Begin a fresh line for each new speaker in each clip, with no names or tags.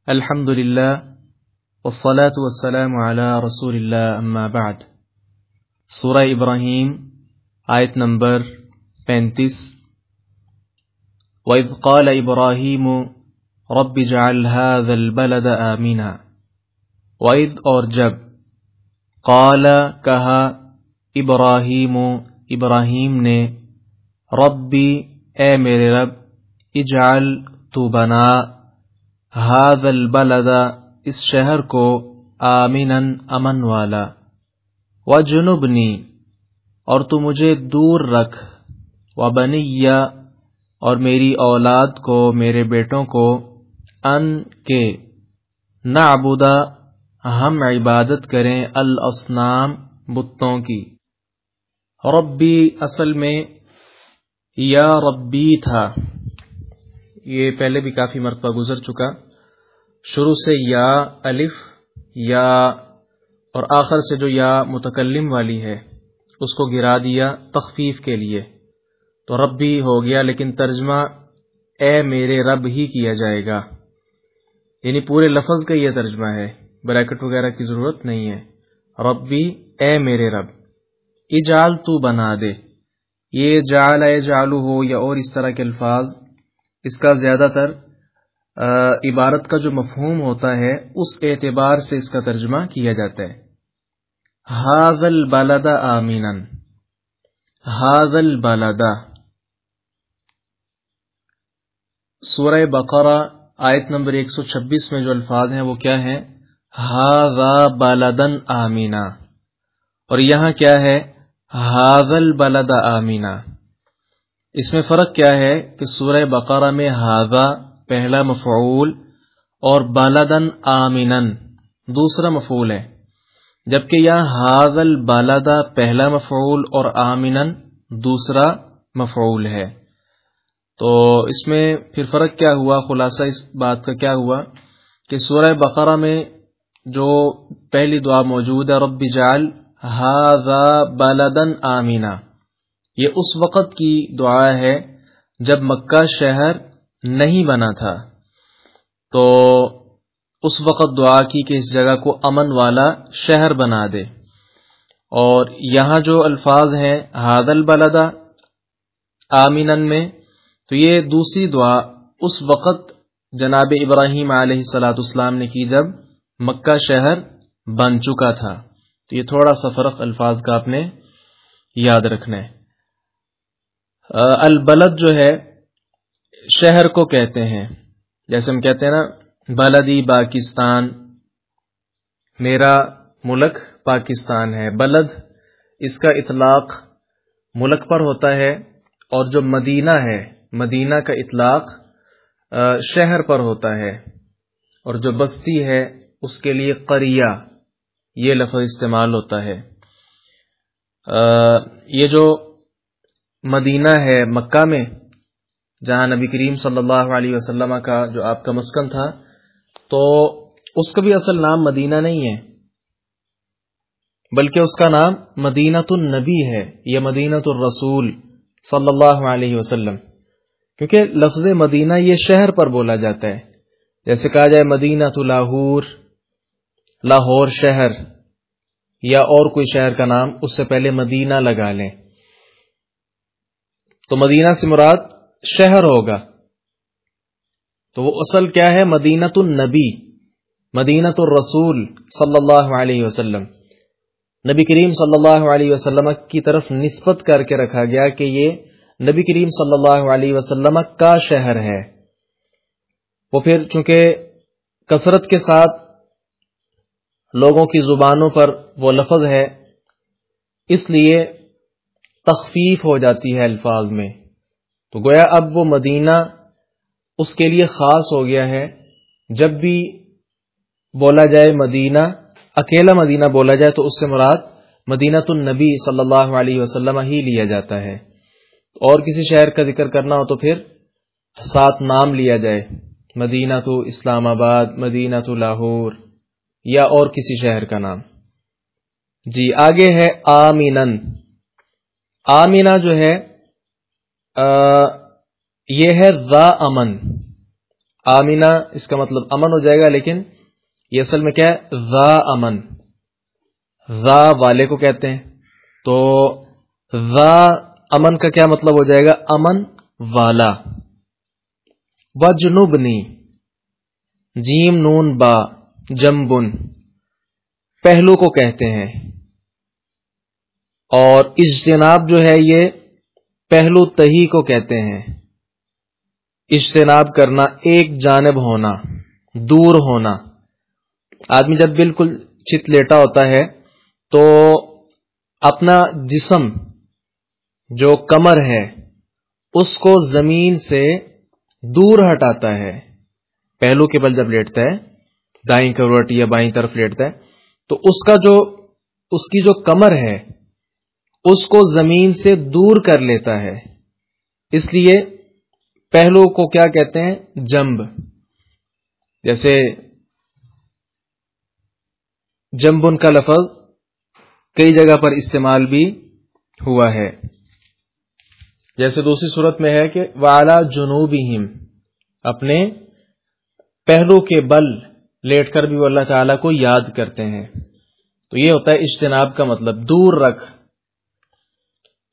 الحمد للہ والصلاة والسلام علی رسول اللہ اما بعد۔ سورہ ابراہیم آیت نمبر 35۔ وَإِذْ قَالَ إِبْرَاهِيمُ رَبِّ اجْعَلْ هَذَا الْبَلَدَ آمِنًا۔ وَإِذْ اور جب، قال کہا، ابراہیم نے، ربی اے میرے رب، اجعل تو بنا، هذا البلد اس شہر کو، آمنا امن والا، وجنبنی اور تو مجھے دور رکھ، وبنی اور میری اولاد کو، میرے بیٹوں کو، ان کے، نعبد ہم عبادت کریں، الاصنام بتوں کی۔ ربی اصل میں یا ربی تھا، یہ پہلے بھی کافی مرتبہ گزر چکا۔ شروع سے یا الف یا اور آخر سے جو یا متکلم والی ہے اس کو گرا دیا تخفیف کے لیے، تو ربی ہو گیا، لیکن ترجمہ اے میرے رب ہی کیا جائے گا، یعنی پورے لفظ کا یہ ترجمہ ہے، بریکٹ وغیرہ کی ضرورت نہیں ہے۔ ربی اے میرے رب، اجعل تو بنا دے، یہ جعل یجعلہ ہو یا اور اس طرح کے الفاظ، اس کا زیادہ تر عبارت کا جو مفہوم ہوتا ہے اس اعتبار سے اس کا ترجمہ کیا جاتا ہے۔ ھذا البلد آمنا، ھذا البلد۔ سورہ بقرہ آیت نمبر 126 میں جو الفاظ ہیں وہ کیا ہیں؟ ھذا بلدا آمنا، اور یہاں کیا ہے؟ ھذا البلد آمنا۔ اس میں فرق کیا ہے کہ سورہ بقرہ میں ھذا پہلا مفعول اور بلدن آمنن دوسرا مفعول ہے، جبکہ یہاں ھذا البلد پہلا مفعول اور آمنن دوسرا مفعول ہے۔ تو اس میں پھر فرق کیا ہوا؟ خلاصہ اس بات کا کیا ہوا کہ سورہ بقرہ میں جو پہلی دعا موجود ہے، رب اجعل ھذا بلدن آمنا، یہ اس وقت کی دعا ہے جب مکہ شہر نہیں بنا تھا، تو اس وقت دعا کی کہ اس جگہ کو امن والا شہر بنا دے۔ اور یہاں جو الفاظ ہیں ھذا البلد آمنا میں، تو یہ دوسری دعا اس وقت جناب ابراہیم علیہ السلام نے کی جب مکہ شہر بن چکا تھا۔ تو یہ تھوڑا سا فرق الفاظ کا آپ نے یاد رکھنا ہے۔ البلد جو ہے شہر کو کہتے ہیں، جیسے ہم کہتے ہیں نا بلدی پاکستان، میرا ملک پاکستان ہے۔ بلد اس کا اطلاق ملک پر ہوتا ہے، اور جو مدینہ ہے، مدینہ کا اطلاق شہر پر ہوتا ہے، اور جو بستی ہے اس کے لیے قریہ یہ لفظ استعمال ہوتا ہے۔ یہ جو مدینہ ہے مکہ میں، جہاں نبی کریم صلی اللہ علیہ وسلم کا جو آپ کا مسکن تھا، تو اس کا بھی اصل نام مدینہ نہیں ہے، بلکہ اس کا نام مدینۃ النبی ہے یا مدینۃ الرسول صلی اللہ علیہ وسلم، کیونکہ لفظ مدینہ یہ شہر پر بولا جاتا ہے، جیسے کہا جائے مدینۃ لاہور، لاہور شہر، یا اور کوئی شہر کا نام اس سے پہلے مدینہ لگا لیں، تو مدینہ سے مراد شہر ہوگا۔ تو وہ اصل کیا ہے؟ مدینۃ النبی، مدینۃ الرسول صلی اللہ علیہ وسلم، نبی کریم صلی اللہ علیہ وسلم کی طرف نسبت کر کے رکھا گیا کہ یہ نبی کریم صلی اللہ علیہ وسلم کا شہر ہے۔ وہ پھر چونکہ کثرت کے ساتھ لوگوں کی زبانوں پر وہ لفظ ہے، اس لیے تخفیف ہو جاتی ہے الفاظ میں، تو گویا اب وہ مدینہ اس کے لیے خاص ہو گیا ہے، جب بھی بولا جائے مدینہ، اکیلا مدینہ بولا جائے تو اس سے مراد مدینۃ النبی صلی اللہ علیہ وسلم ہی لیا جاتا ہے، اور کسی شہر کا ذکر کرنا ہو تو پھر ساتھ نام لیا جائے، مدینۃ اسلام آباد، مدینۃ لاہور، یا اور کسی شہر کا نام۔ جی آگے ہے آمینن۔ آمینہ جو ہے یہ ہے ذا امن، آمینہ اس کا مطلب امن ہو جائے گا، لیکن یہ اصل میں کیا ہے؟ ذا امن، ذا والے کو کہتے ہیں، تو ذا امن کا کیا مطلب ہو جائے گا؟ امن والا۔ وجنبنی، جیم نون با، جنبن پہلو کو کہتے ہیں، اور اجتناب جو ہے یہ پہلو تہی کو کہتے ہیں۔ اجتناب کرنا، ایک جانب ہونا، دور ہونا۔ آدمی جب بالکل چت لیٹا ہوتا ہے تو اپنا جسم جو کمر ہے اس کو زمین سے دور ہٹاتا ہے، پہلو کے بل جب لیٹتا ہے، دائیں کروٹ یا بائیں طرف لیٹتا ہے، تو اس کی جو کمر ہے اس کو زمین سے دور کر لیتا ہے، اس لیے پہلو کو کیا کہتے ہیں؟ جنب۔ جیسے جنبن کا لفظ کئی جگہ پر استعمال بھی ہوا ہے، جیسے دوسری صورت میں ہے کہ وَعَلَى جُنُوبِهِمْ، اپنے پہلو کے بل لیٹ کر بھی وہ اللہ تعالیٰ کو یاد کرتے ہیں، تو یہ ہوتا ہے اجتناب کا مطلب، دور رکھ۔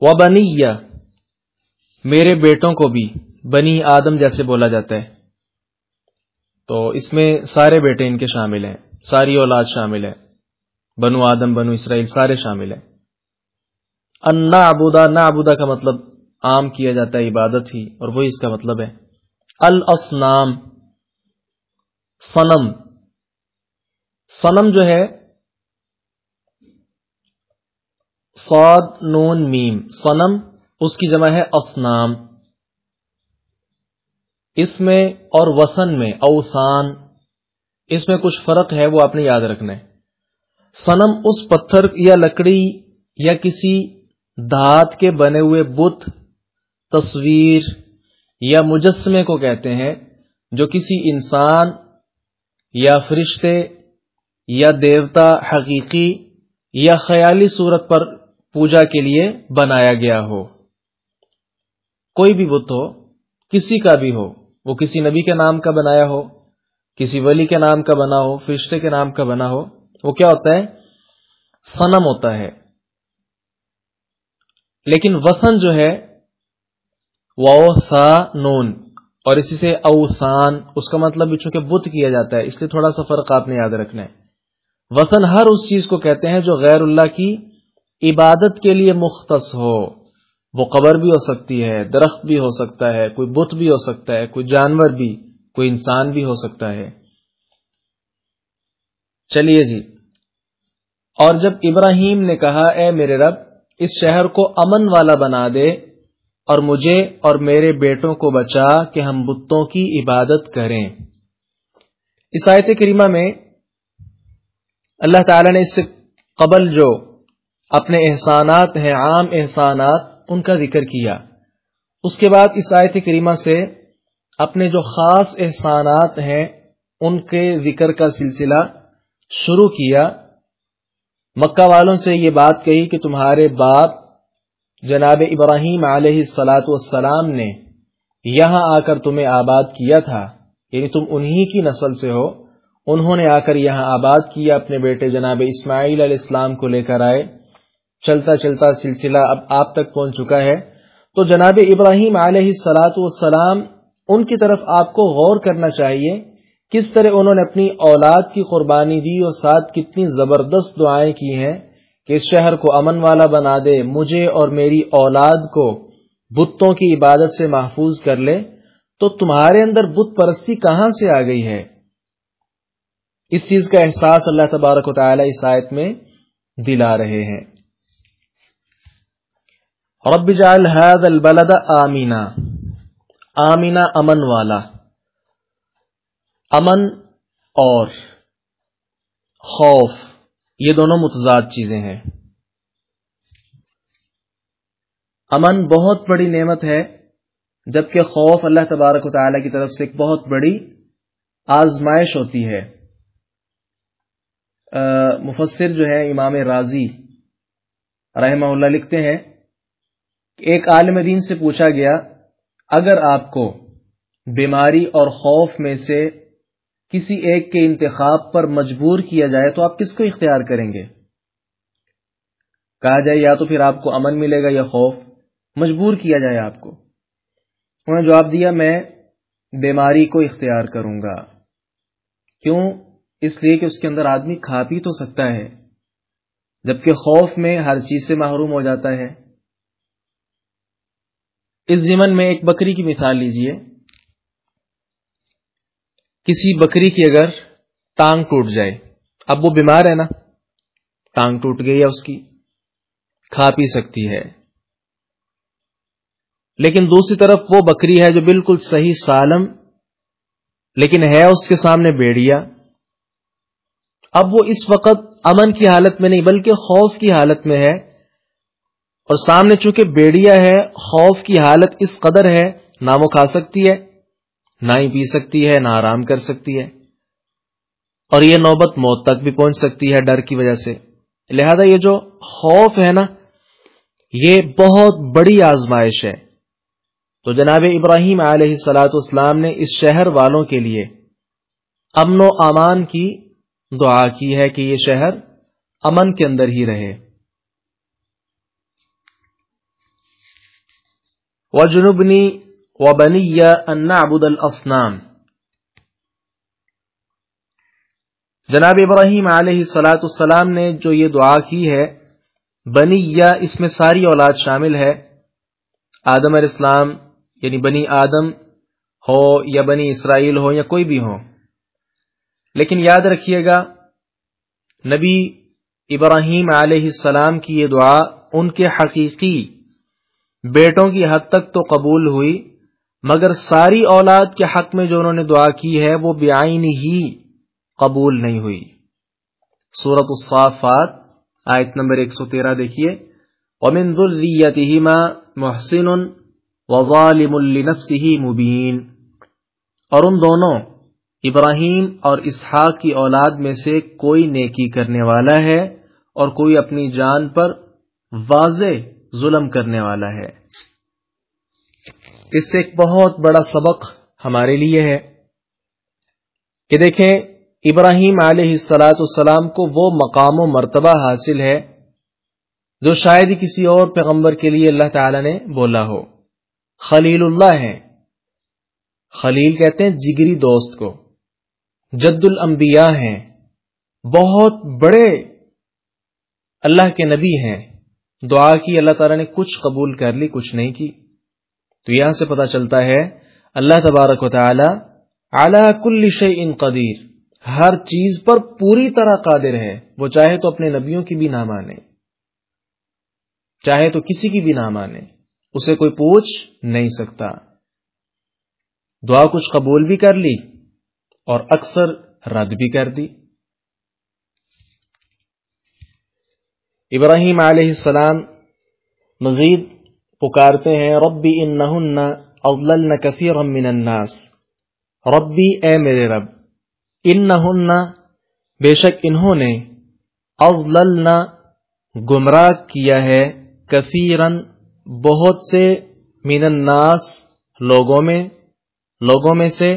وَبَنِيَّ، میرے بیٹوں کو بھی، بنی آدم جیسے بولا جاتا ہے، تو اس میں سارے بیٹے ان کے شامل ہیں، ساری اولاد شامل ہے، بنو آدم، بنو اسرائیل سارے شامل ہیں۔ ان نعبدا، نعبدا کا مطلب عام کیا جاتا ہے عبادت ہی، اور وہی اس کا مطلب ہے۔ الاصنام، صنم، صنم جو ہے صاد نون میم، صنم اس کی جمع ہے اصنام۔ اس میں اور وثن میں، اوثان، اس میں کچھ فرق ہے، وہ آپ نے یاد رکھنا ہے۔ صنم اس پتھر یا لکڑی یا کسی دھات کے بنے ہوئے بت، تصویر یا مجسمے کو کہتے ہیں جو کسی انسان یا فرشتے یا دیوتا حقیقی یا خیالی صورت پر پوجا کے لیے بنایا گیا ہو۔ کوئی بھی بت ہو، کسی کا بھی ہو، وہ کسی نبی کے نام کا بنایا ہو، کسی ولی کے نام کا بنا ہو، فرشتے کے نام کا بنا ہو، وہ کیا ہوتا ہے؟ صنم ہوتا ہے۔ لیکن وثن جو ہے واو ثا نون، اور اسی سے اوثان، اس کا مطلب بھی چونکہ بت کیا جاتا ہے، اس لیے تھوڑا سا فرق آپ نے یاد رکھنا ہے۔ وثن ہر اس چیز کو کہتے ہیں جو غیر اللہ کی عبادت کے لیے مختص ہو، وہ قبر بھی ہو سکتی ہے، درخت بھی ہو سکتا ہے، کوئی بت بھی ہو سکتا ہے، کوئی جانور بھی، کوئی انسان بھی ہو سکتا ہے۔ چلیے جی، اور جب ابراہیم نے کہا اے میرے رب اس شہر کو امن والا بنا دے اور مجھے اور میرے بیٹوں کو بچا کہ ہم بتوں کی عبادت کریں۔ اس آیت کریمہ میں اللہ تعالیٰ نے اس سے قبل جو اپنے احسانات ہیں، عام احسانات، ان کا ذکر کیا۔ اس کے بعد اس آیت کریمہ سے اپنے جو خاص احسانات ہیں ان کے ذکر کا سلسلہ شروع کیا۔ مکہ والوں سے یہ بات کہی کہ تمہارے باپ جناب ابراہیم علیہ الصلاۃ والسلام نے یہاں آ کر تمہیں آباد کیا تھا، یعنی تم انہی کی نسل سے ہو، انہوں نے آ کر یہاں آباد کیا، اپنے بیٹے جناب اسماعیل علیہ السلام کو لے کر آئے، چلتا چلتا سلسلہ اب آپ تک پہنچ چکا ہے۔ تو جناب ابراہیم علیہ الصلاۃ والسلام ان کی طرف آپ کو غور کرنا چاہیے، کس طرح انہوں نے اپنی اولاد کی قربانی دی اور ساتھ کتنی زبردست دعائیں کی ہیں کہ اس شہر کو امن والا بنا دے، مجھے اور میری اولاد کو بتوں کی عبادت سے محفوظ کر لے۔ تو تمہارے اندر بت پرستی کہاں سے آ گئی ہے؟ اس چیز کا احساس اللہ تبارک و تعالی اس آیت میں دلا رہے ہیں۔ رب اجعل هذا البلد آمنا، آمنا امن والا، امن اور خوف یہ دونوں متضاد چیزیں ہیں۔ امن بہت بڑی نعمت ہے، جبکہ خوف اللہ تبارک و تعالی کی طرف سے ایک بہت بڑی آزمائش ہوتی ہے۔ مفسر جو ہے امام رازی رحمہ اللہ لکھتے ہیں کہ ایک عالم دین سے پوچھا گیا اگر آپ کو بیماری اور خوف میں سے کسی ایک کے انتخاب پر مجبور کیا جائے تو آپ کس کو اختیار کریں گے؟ کہا جائے یا تو پھر آپ کو امن ملے گا یا خوف، مجبور کیا جائے آپ کو۔ انہوں نے جواب دیا میں بیماری کو اختیار کروں گا۔ کیوں؟ اس لیے کہ اس کے اندر آدمی کھا پی تو سکتا ہے، جبکہ خوف میں ہر چیز سے محروم ہو جاتا ہے۔ اس ضمن میں ایک بکری کی مثال لیجئے۔ کسی بکری کی اگر ٹانگ ٹوٹ جائے، اب وہ بیمار ہے نا، ٹانگ ٹوٹ گئی ہے اس کی، کھا پی سکتی ہے، لیکن دوسری طرف وہ بکری ہے جو بالکل صحیح سالم، لیکن ہے اس کے سامنے بیڑیا۔ اب وہ اس وقت امن کی حالت میں نہیں بلکہ خوف کی حالت میں ہے، اور سامنے چونکہ بیڑیا ہے، خوف کی حالت اس قدر ہے، نہ وہ کھا سکتی ہے، نہ ہی پی سکتی ہے، نہ آرام کر سکتی ہے، اور یہ نوبت موت تک بھی پہنچ سکتی ہے ڈر کی وجہ سے۔ لہذا یہ جو خوف ہے نا، یہ بہت بڑی آزمائش ہے۔ تو جناب ابراہیم علیہ السلام نے اس شہر والوں کے لیے امن و امان کی دعا کی ہے کہ یہ شہر امن کے اندر ہی رہے۔ وَجُنُبْنِي وَبَنِيَّ أَن نَّعْبُدَ الْأَصْنَامَ، جناب ابراہیم علیہ السلام نے جو یہ دعا کی ہے، بنیہ اس میں ساری اولاد شامل ہے، آدم علیہ السلام یعنی بنی آدم ہو یا بنی اسرائیل ہو یا کوئی بھی ہو، لیکن یاد رکھیے گا نبی ابراہیم علیہ السلام کی یہ دعا ان کے حقیقی بیٹوں کی حد تک تو قبول ہوئی، مگر ساری اولاد کے حق میں جو انہوں نے دعا کی ہے وہ بعین ہی قبول نہیں ہوئی۔ سورۃ الصافات آیت نمبر 113 دیکھیے، وَمِن ذُرِّيَّتِهِمَا مُحْسِنٌ وَظَالِمٌ لِنَفْسِهِ مُبِينٌ، اور ان دونوں ابراہیم اور اسحاق کی اولاد میں سے کوئی نیکی کرنے والا ہے اور کوئی اپنی جان پر واضح ظلم کرنے والا ہے۔ اس سے ایک بہت بڑا سبق ہمارے لیے ہے کہ دیکھیں ابراہیم علیہ السلام کو وہ مقام و مرتبہ حاصل ہے جو شاید ہی کسی اور پیغمبر کے لیے اللہ تعالی نے بولا ہو۔ خلیل اللہ ہیں، خلیل کہتے ہیں جگری دوست کو، جد الانبیاء ہیں، بہت بڑے اللہ کے نبی ہیں۔ دعا کی اللہ تعالیٰ نے کچھ قبول کر لی، کچھ نہیں کی۔ تو یہاں سے پتہ چلتا ہے اللہ تبارک و تعالی علی کل شیء قدیر، ہر چیز پر پوری طرح قادر ہے۔ وہ چاہے تو اپنے نبیوں کی بھی نہ مانے، چاہے تو کسی کی بھی نہ مانے، اسے کوئی پوچھ نہیں سکتا۔ دعا کچھ قبول بھی کر لی اور اکثر رد بھی کر دی۔ ابراہیم علیہ السلام مزید پکارتے ہیں، ربی انہن اضللن کثیرا من الناس، ربی اے میرے رب، انہن بے شک انہوں نے، اضللن گمراہ کیا ہے، کثیرن بہت سے، من الناس لوگوں میں سے،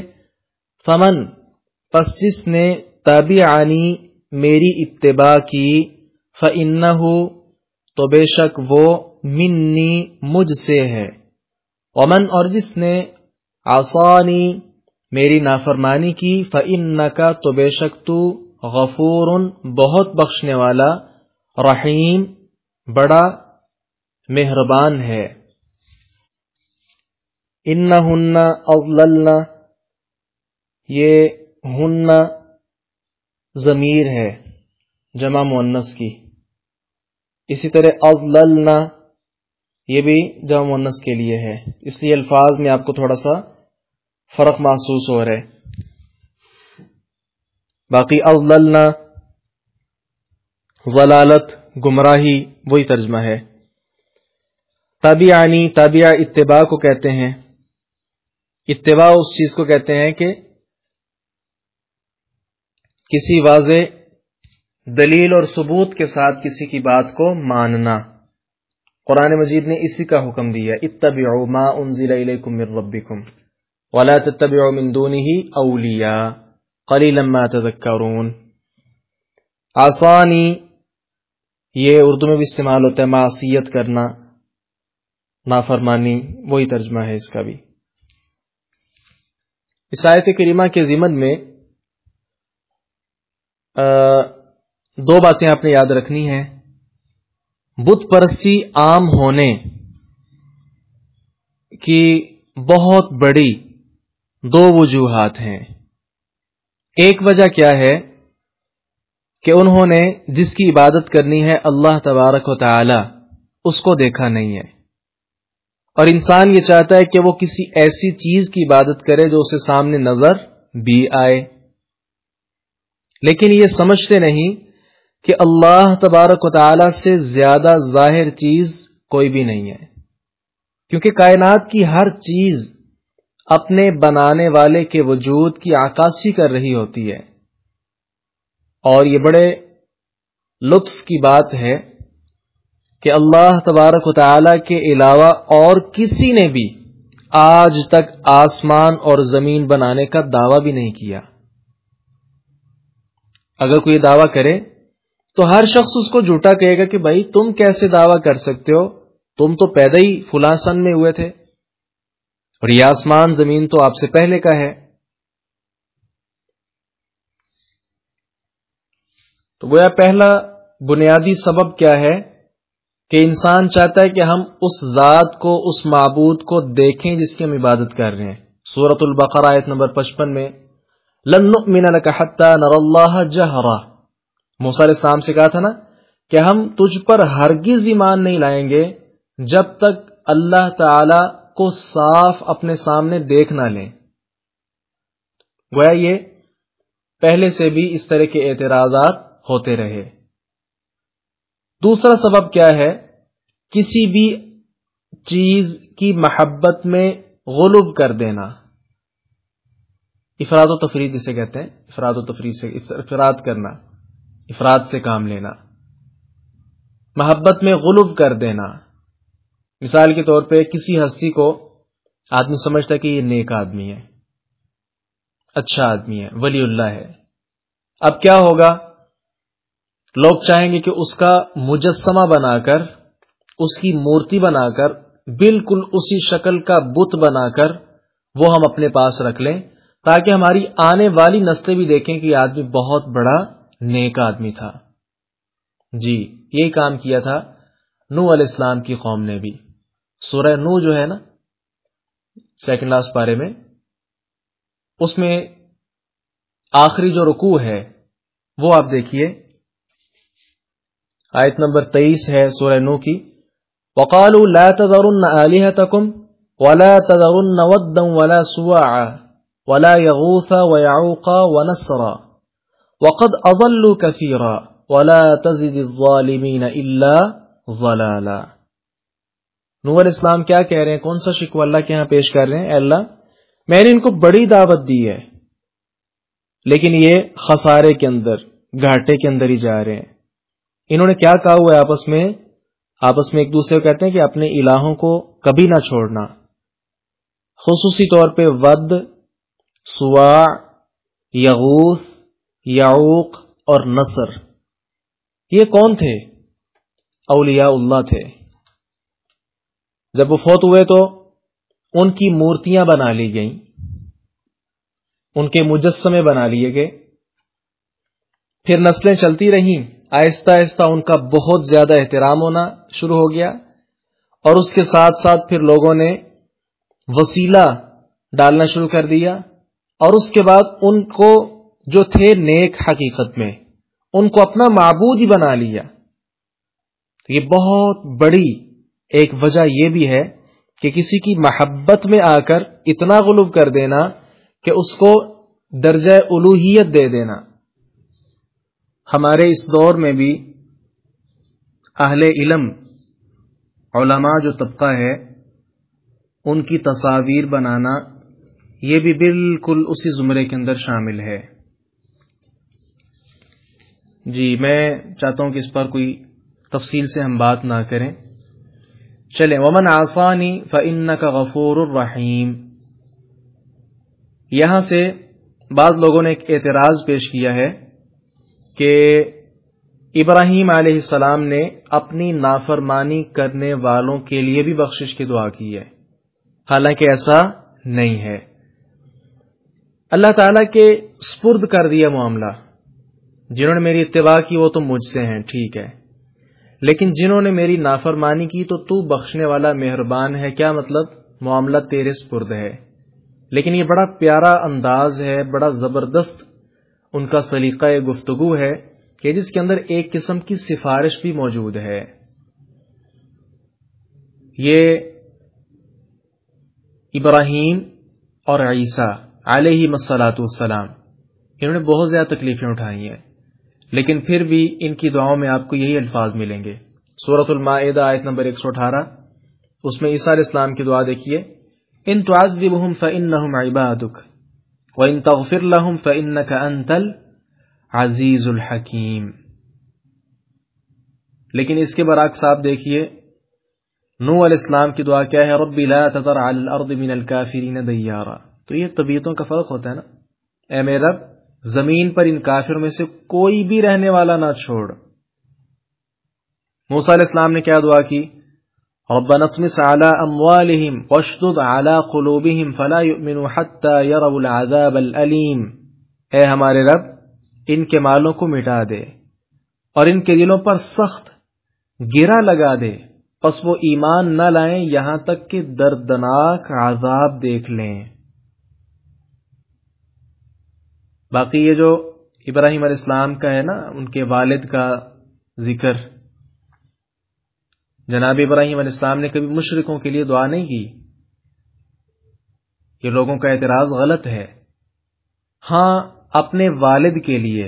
فمن پس جس نے، تابعنی میری اتباع کی، فإنہ تو بے شک وہ، منی مجھ سے ہے، ومن اور جس نے، عصانی میری نافرمانی کی، فإنک تو بے شک تو، غفور بہت بخشنے والا، رحیم بڑا مہربان ہے۔ انہن اضللن، یہ ہن ضمیر ہے جمع مؤنث کی، اسی طرح اضللن یہ بھی جمع مؤنث کے لیے ہے، اس لیے الفاظ میں آپ کو تھوڑا سا فرق محسوس ہو رہا ہے۔ باقی اضللن ضلالت گمراہی وہی ترجمہ ہے۔ تابعنی تابع اتباع کو کہتے ہیں، اتباع اس چیز کو کہتے ہیں کہ کسی واضح دلیل اور ثبوت کے ساتھ کسی کی بات کو ماننا۔ قرآن مجید نے اسی کا حکم دیا، اتبعوا ما انزل الیکم من ربکم وَلَا تَتَّبِعُوا مِن دُونِهِ أَوْلِيَاءَ قَلِيلًا مَا تَذَكَّرُونَ۔ آسانی یہ اردو میں بھی استعمال ہوتا ہے، معصیت کرنا، نافرمانی، وہی ترجمہ ہے اس کا بھی۔ اس آیت کریمہ کے ضمن میں دو باتیں آپ نے یاد رکھنی ہیں۔ بت پرستی عام ہونے کی بہت بڑی دو وجوہات ہیں۔ ایک وجہ کیا ہے کہ انہوں نے جس کی عبادت کرنی ہے اللہ تبارک و تعالی اس کو دیکھا نہیں ہے، اور انسان یہ چاہتا ہے کہ وہ کسی ایسی چیز کی عبادت کرے جو اسے سامنے نظر بھی آئے، لیکن یہ سمجھتے نہیں کہ اللہ تبارک و تعالی سے زیادہ ظاہر چیز کوئی بھی نہیں ہے، کیونکہ کائنات کی ہر چیز اپنے بنانے والے کے وجود کی عکاسی کر رہی ہوتی ہے، اور یہ بڑے لطف کی بات ہے کہ اللہ تبارک و تعالی کے علاوہ اور کسی نے بھی آج تک آسمان اور زمین بنانے کا دعویٰ بھی نہیں کیا۔ اگر کوئی دعویٰ کرے تو ہر شخص اس کو جھوٹا کہے گا کہ بھائی تم کیسے دعویٰ کر سکتے ہو، تم تو پیدا ہی فلاں سن میں ہوئے تھے، اور یہ آسمان زمین تو آپ سے پہلے کا ہے۔ تو گویا پہلا بنیادی سبب کیا ہے کہ انسان چاہتا ہے کہ ہم اس ذات کو، اس معبود کو دیکھیں جس کی ہم عبادت کر رہے ہیں۔ سورۃ البقرہ آیت نمبر 55 میں لن نؤمن لک حتی نری اللہ جہرہ، موسیٰ علیہ السلام سے کہا تھا نا کہ ہم تجھ پر ہرگز ایمان نہیں لائیں گے جب تک اللہ تعالی کو صاف اپنے سامنے دیکھ نہ لیں۔ گویا یہ پہلے سے بھی اس طرح کے اعتراضات ہوتے رہے۔ دوسرا سبب کیا ہے؟ کسی بھی چیز کی محبت میں غلب کر دینا، افراد و تفرید جسے کہتے ہیں، افراد و تفرید سے افراد کرنا، افراد سے کام لینا، محبت میں غلب کر دینا۔ مثال کے طور پہ کسی ہستی کو آدمی سمجھتا ہے کہ یہ نیک آدمی ہے، اچھا آدمی ہے، ولی اللہ ہے۔ اب کیا ہوگا؟ لوگ چاہیں گے کہ اس کا مجسمہ بنا کر، اس کی مورتی بنا کر، بالکل اسی شکل کا بت بنا کر وہ ہم اپنے پاس رکھ لیں، تاکہ ہماری آنے والی نسلیں بھی دیکھیں کہ یہ آدمی بہت بڑا نیک آدمی تھا۔ جی یہی کام کیا تھا نوح علیہ السلام کی قوم نے بھی۔ سورہ نوح جو ہے نا، سیکنڈ لاسٹ پارے میں، اس میں آخری جو رکوع ہے وہ آپ دیکھیے، آیت نمبر 23 ہے سورہ نوح کی، وَقَالُوا لَا تَذَرُنَّ آلِهَتَكُمْ وَلَا تَذَرُنَّ وَدًّا وَلَا سُوَاعًا وَلَا يَغُوثَ وَيَعُوقَ وَنَسْرًا وَقَدْ أَضَلُّوا كَثِيرًا وَلَا تَزِدِ الظَّالِمِينَ إِلَّا ضَلَالًا۔ نوح علیہ السلام کیا کہہ رہے ہیں؟ کون سا شکوہ اللہ کے ہاں پیش کر رہے ہیں؟ اے اللہ، میں نے ان کو بڑی دعوت دی ہے، لیکن یہ خسارے کے اندر، گھاٹے کے اندر ہی جا رہے ہیں۔ انہوں نے کیا کہا ہوا ہے آپس میں ایک دوسرے کو کہتے ہیں کہ اپنے الہوں کو کبھی نہ چھوڑنا، خصوصی طور پہ ود، سواع، یغوث، یعوق اور نصر۔ یہ کون تھے؟ اولیاء اللہ تھے۔ جب وہ فوت ہوئے تو ان کی مورتیاں بنا لی گئیں، ان کے مجسمے بنا لیے گئے، پھر نسلیں چلتی رہیں، آہستہ آہستہ ان کا بہت زیادہ احترام ہونا شروع ہو گیا، اور اس کے ساتھ ساتھ پھر لوگوں نے وسیلہ ڈالنا شروع کر دیا، اور اس کے بعد ان کو جو تھے نیک حقیقت میں، ان کو اپنا معبود ہی بنا لیا۔ یہ بہت بڑی ایک وجہ یہ بھی ہے کہ کسی کی محبت میں آ کر اتنا غلو کر دینا کہ اس کو درجہ الوہیت دے دینا۔ ہمارے اس دور میں بھی اہل علم، علماء جو طبقہ ہے، ان کی تصاویر بنانا یہ بھی بالکل اسی زمرے کے اندر شامل ہے۔ جی میں چاہتا ہوں کہ اس پر کوئی تفصیل سے ہم بات نہ کریں، چلیں۔ وَمَنْ عَصَانِي فَإِنَّكَ غَفُورٌ رَحِيمٌ۔ یہاں سے بعض لوگوں نے ایک اعتراض پیش کیا ہے کہ ابراہیم علیہ السلام نے اپنی نافرمانی کرنے والوں کے لیے بھی بخشش کی دعا کی ہے، حالانکہ ایسا نہیں ہے۔ اللہ تعالیٰ کے سپرد کر دیا معاملہ، جنہوں نے میری اتباع کی وہ تو مجھ سے ہیں، ٹھیک ہے، لیکن جنہوں نے میری نافرمانی کی تو بخشنے والا مہربان ہے۔ کیا مطلب؟ معاملہ تیرے سپرد ہے۔ لیکن یہ بڑا پیارا انداز ہے، بڑا زبردست ان کا سلیقہ گفتگو ہے کہ جس کے اندر ایک قسم کی سفارش بھی موجود ہے۔ یہ ابراہیم اور عیسیٰ علیہ الصلاۃ والسلام انہوں نے بہت زیادہ تکلیفیں اٹھائی ہیں، لیکن پھر بھی ان کی دعاؤں میں آپ کو یہی الفاظ ملیں گے۔ سورۃ المائدہ آیت نمبر 118، اس میں عیسیٰ علیہ السلام کی دعا دیکھیے، ان تعذبهم فانهم عبادک وان تغفر لهم فانک انت العزیز الحکیم۔ لیکن اس کے برعکس آپ دیکھیے نوح علیہ السلام کی دعا کیا ہے، رب لا تذر علی الارض من الکافرین دیارا۔ تو یہ طبیعتوں کا فرق ہوتا ہے نا، اے میرے رب زمین پر ان کافروں میں سے کوئی بھی رہنے والا نہ چھوڑ۔ موسیٰ علیہ السلام نے کیا دعا کی، ربنا اطمس على اموالهم واشدد على قلوبهم فلا يؤمنوا حتى يروا العذاب الالم۔ اے ہمارے رب ان کے مالوں کو مٹا دے اور ان کے دلوں پر سخت گرا لگا دے، پس وہ ایمان نہ لائیں یہاں تک کہ دردناک عذاب دیکھ لیں۔ باقی یہ جو ابراہیم علیہ السلام کا ہے نا، ان کے والد کا ذکر، جناب ابراہیم علیہ السلام نے کبھی مشرکوں کے لیے دعا نہیں کی۔ یہ لوگوں کا اعتراض غلط ہے۔ ہاں اپنے والد کے لیے،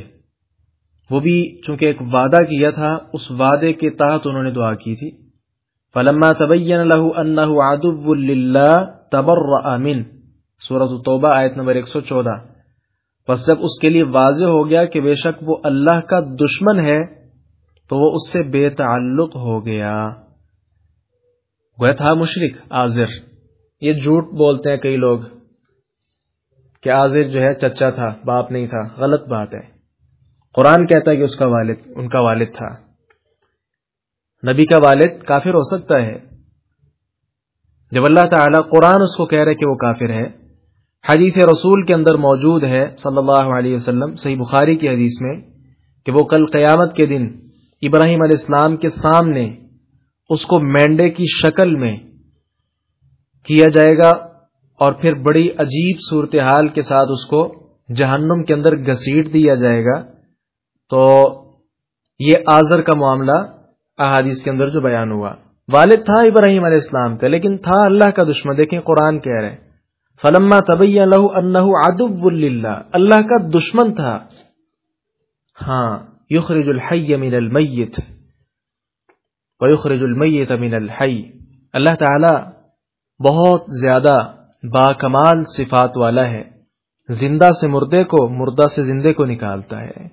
وہ بھی چونکہ ایک وعدہ کیا تھا، اس وعدے کے تحت انہوں نے دعا کی تھی۔ فلما تبین له انه عدو للہ تبرأ من، سورۃ التوبہ آیت نمبر 114۔ بس جب اس کے لیے واضح ہو گیا کہ بے شک وہ اللہ کا دشمن ہے تو وہ اس سے بے تعلق ہو گیا۔ وہ تھا مشرک عازر، یہ جھوٹ بولتے ہیں کئی لوگ کہ عازر جو ہے چچا تھا، باپ نہیں تھا، غلط بات ہے۔ قرآن کہتا ہے کہ اس کا والد ان کا والد تھا۔ نبی کا والد کافر ہو سکتا ہے، جب اللہ تعالیٰ قرآن اس کو کہہ رہے کہ وہ کافر ہے۔ حدیث رسول کے اندر موجود ہے صلی اللہ علیہ وسلم، صحیح بخاری کی حدیث میں، کہ وہ کل قیامت کے دن ابراہیم علیہ السلام کے سامنے اس کو مینڈے کی شکل میں کیا جائے گا اور پھر بڑی عجیب صورتحال کے ساتھ اس کو جہنم کے اندر گھسیٹ دیا جائے گا۔ تو یہ آزر کا معاملہ احادیث کے اندر جو بیان ہوا، والد تھا ابراہیم علیہ السلام کا، لیکن تھا اللہ کا دشمن۔ دیکھیں قرآن کہہ رہے ہیں فلما تبین له انه عدو للہ، اللہ کا دشمن تھا۔ ہاں یخرج الحی من المیت ویخرج المیت من الحی، اللہ تعالی بہت زیادہ باکمال صفات والا ہے، زندہ سے مردے کو، مردہ سے زندے کو نکالتا ہے۔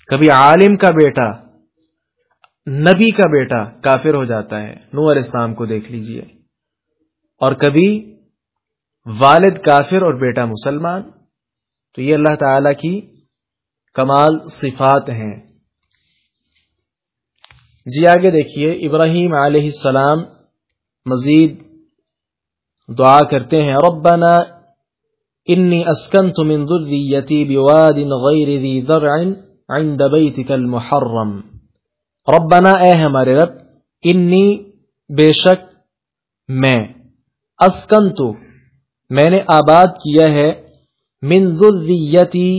کبھی عالم کا بیٹا، نبی کا بیٹا کافر ہو جاتا ہے، نوح علیہ السلام کو دیکھ لیجئے، اور کبھی والد کافر اور بیٹا مسلمان۔ تو یہ اللہ تعالی کی کمال صفات ہیں۔ جی آگے دیکھیے، ابراہیم علیہ السلام مزید دعا کرتے ہیں، ربنا انی اسکنت من ذریتی بواد غیر ذی زرع عند بیتک المحرم۔ ربنا اے ہمارے رب، انی بے شک میں، اسکنت میں نے آباد کیا ہے، من ذریتی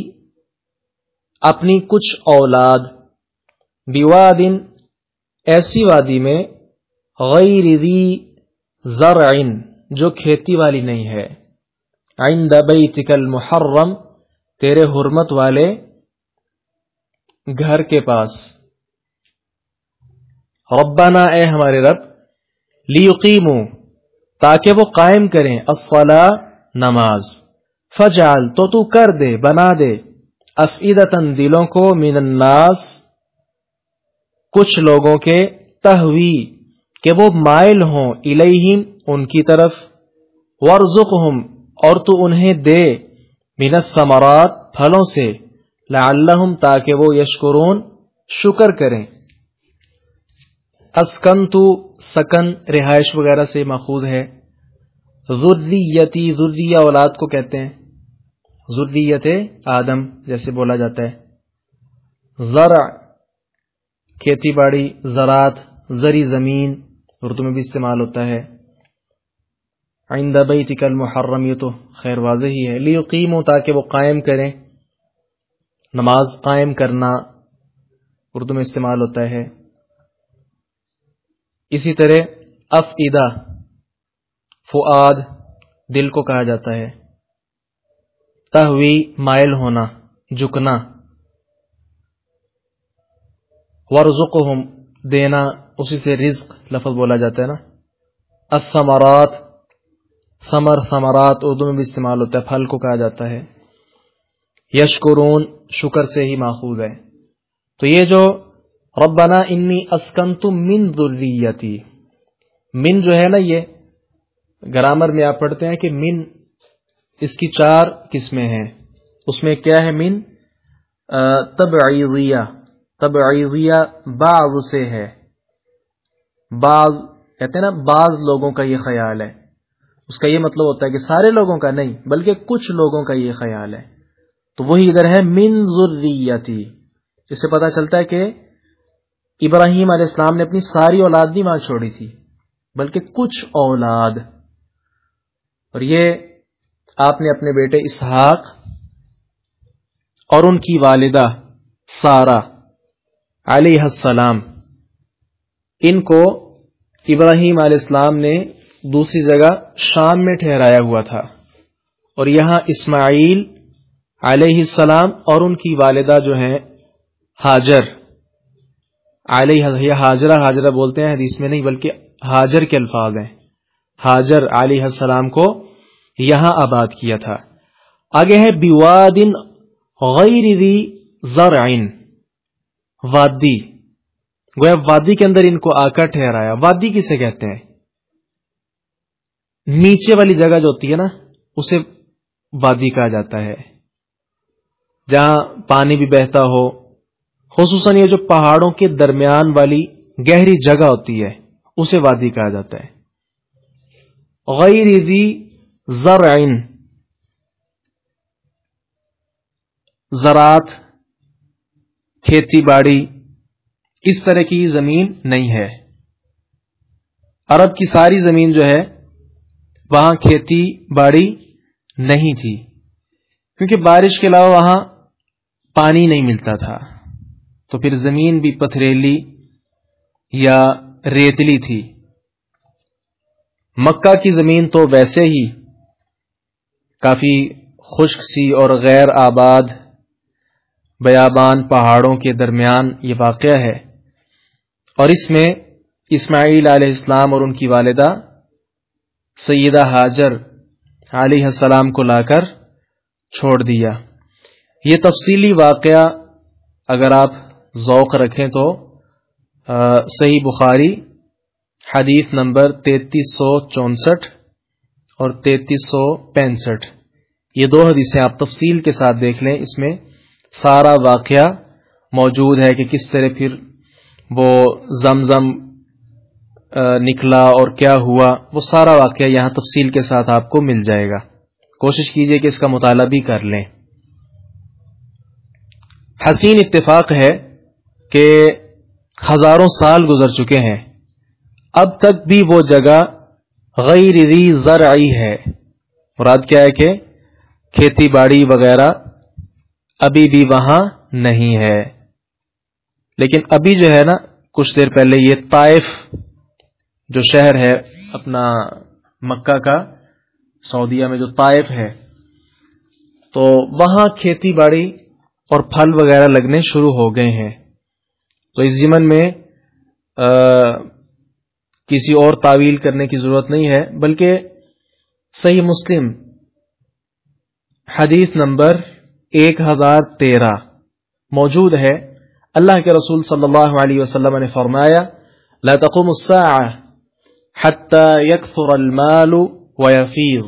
اپنی کچھ اولاد، بواد ایسی وادی میں، غیر ذی زرع جو کھیتی والی نہیں ہے، عند بیتک المحرم تیرے حرمت والے گھر کے پاس۔ ربنا اے ہمارے رب، لیقیموا تاکہ وہ قائم کریں، الصلاۃ نماز، فجعل تو کر دے، بنا دے، افئدۃ دلوں کو، من الناس کچھ لوگوں کے، تہوی کہ وہ مائل ہوں، الیہم ان کی طرف، وارزقہم اور تو انہیں دے، من الثمرات پھلوں سے، لعلہم تاکہ وہ یشکرون شکر کریں۔ اسکنتو سکن رہائش وغیرہ سے ماخوذ ہے۔ ذریتی ذریہ اولاد کو کہتے ہیں، ذریت آدم جیسے بولا جاتا ہے۔ زرع کھیتی باڑی، زراعت زرعی زمین اردو میں بھی استعمال ہوتا ہے۔ عند بیتک المحرم یہ تو خیر واضح ہی ہے۔ لیقیموا تاکہ وہ قائم کریں، نماز قائم کرنا اردو میں استعمال ہوتا ہے۔ اسی طرح افئدہ فؤاد دل کو کہا جاتا ہے۔ تہوی مائل ہونا، جھکنا۔ ورزقہم دینا، اسی سے رزق لفظ بولا جاتا ہے نا۔ الثمرات ثمر ثمرات اردو میں بھی استعمال ہوتا ہے، پھل کو کہا جاتا ہے۔ یشکرون شکر سے ہی ماخوذ ہے۔ تو یہ جو ربنا انی اسکنت من ذریتی، من جو ہے نا، یہ گرامر میں آپ پڑھتے ہیں کہ من اس کی 4 قسمیں ہیں۔ اس میں کیا ہے؟ من تبعیضیہ، تبعیضیہ بعض سے ہے۔ بعض کہتے ہیں نا، بعض لوگوں کا یہ خیال ہے، اس کا یہ مطلب ہوتا ہے کہ سارے لوگوں کا نہیں بلکہ کچھ لوگوں کا یہ خیال ہے۔ تو وہی ادھر ہے من ذریتی، جس سے پتہ چلتا ہے کہ ابراہیم علیہ السلام نے اپنی ساری اولاد نہیں وہاں چھوڑی تھی بلکہ کچھ اولاد، اور یہ آپ نے اپنے بیٹے اسحاق اور ان کی والدہ سارہ علیہ السلام، ان کو ابراہیم علیہ السلام نے دوسری جگہ شام میں ٹھہرایا ہوا تھا، اور یہاں اسماعیل علیہ السلام اور ان کی والدہ جو ہیں ہاجر علیہ، یہ ہاجرہ بولتے ہیں حدیث میں نہیں بلکہ ہاجر کے الفاظ ہیں، ہاجر علیہ السلام کو یہاں آباد کیا تھا۔ آگے ہے بواد غیر ذی زرع، وادی، گویا وادی کے اندر ان کو آ کر ٹھہرایا۔ وادی کسے کہتے ہیں؟ نیچے والی جگہ جو ہوتی ہے نا اسے وادی کہا جاتا ہے، جہاں پانی بھی بہتا ہو، خصوصاً یہ جو پہاڑوں کے درمیان والی گہری جگہ ہوتی ہے اسے وادی کہا جاتا ہے۔ غیر ذی زرع، زراعت کھیتی باڑی اس طرح کی زمین نہیں ہے۔ عرب کی ساری زمین جو ہے وہاں کھیتی باڑی نہیں تھی، کیونکہ بارش کے علاوہ وہاں پانی نہیں ملتا تھا، تو پھر زمین بھی پتھریلی یا ریتلی تھی۔ مکہ کی زمین تو ویسے ہی کافی خشک سی اور غیر آباد بیابان پہاڑوں کے درمیان یہ واقع ہے، اور اس میں اسماعیل علیہ السلام اور ان کی والدہ سیدہ ہاجر علیہ السلام کو لا کر چھوڑ دیا۔ یہ تفصیلی واقعہ اگر آپ ذوق رکھیں تو صحیح بخاری حدیث نمبر 3364 اور 3365، یہ 2 حدیثیں آپ تفصیل کے ساتھ دیکھ لیں، اس میں سارا واقعہ موجود ہے کہ کس طرح پھر وہ زمزم نکلا اور کیا ہوا، وہ سارا واقعہ یہاں تفصیل کے ساتھ آپ کو مل جائے گا۔ کوشش کیجئے کہ اس کا مطالعہ بھی کر لیں۔ حسین اتفاق ہے کہ ہزاروں سال گزر چکے ہیں، اب تک بھی وہ جگہ غیر ذی زرعی ہے۔ مراد کیا ہے کہ کھیتی باڑی وغیرہ ابھی بھی وہاں نہیں ہے، لیکن ابھی جو ہے نا کچھ دیر پہلے یہ طائف جو شہر ہے اپنا مکہ کا، سعودیہ میں جو طائف ہے، تو وہاں کھیتی باڑی اور پھل وغیرہ لگنے شروع ہو گئے ہیں۔ تو اس ضمن میں کسی اور تعویل کرنے کی ضرورت نہیں ہے، بلکہ صحیح مسلم حدیث نمبر 1013 موجود ہے، اللہ کے رسول صلی اللہ علیہ وسلم نے فرمایا لا تقوم الساعة حتى يكثر المال ويفيض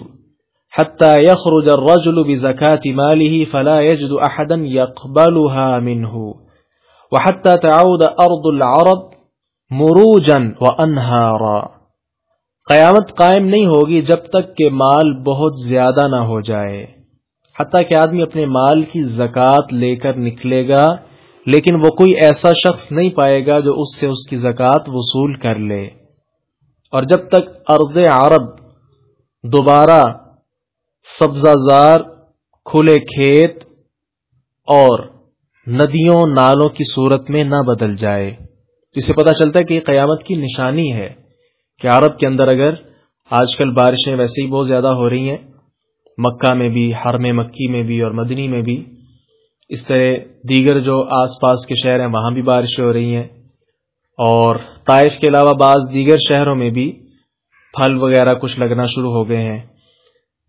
حتى يخرج الرجل بزكاة ماله فلا يجد أحدا يقبلها منه وحتى تعود أرض العرب مروجا وأنهارا. قیامت قائم نہیں ہوگی جب تک کہ مال بہت زیادہ نہ ہو جائے، حتیٰ کہ آدمی اپنے مال کی زکوٰۃ لے کر نکلے گا لیکن وہ کوئی ایسا شخص نہیں پائے گا جو اس سے اس کی زکوٰۃ وصول کر لے. اور جب تک ارض عرب دوبارہ سبزہ زار، کھلے کھیت اور ندیوں نالوں کی صورت میں نہ بدل جائے. اس سے پتہ چلتا ہے کہ یہ قیامت کی نشانی ہے کہ عرب کے اندر اگر آج کل بارشیں ویسے ہی بہت زیادہ ہو رہی ہیں، مکہ میں بھی، حرم مکی میں بھی اور مدنی میں بھی، اس طرح دیگر جو آس پاس کے شہر ہیں وہاں بھی بارشیں ہو رہی ہیں، اور طائف کے علاوہ بعض دیگر شہروں میں بھی پھل وغیرہ کچھ لگنا شروع ہو گئے ہیں.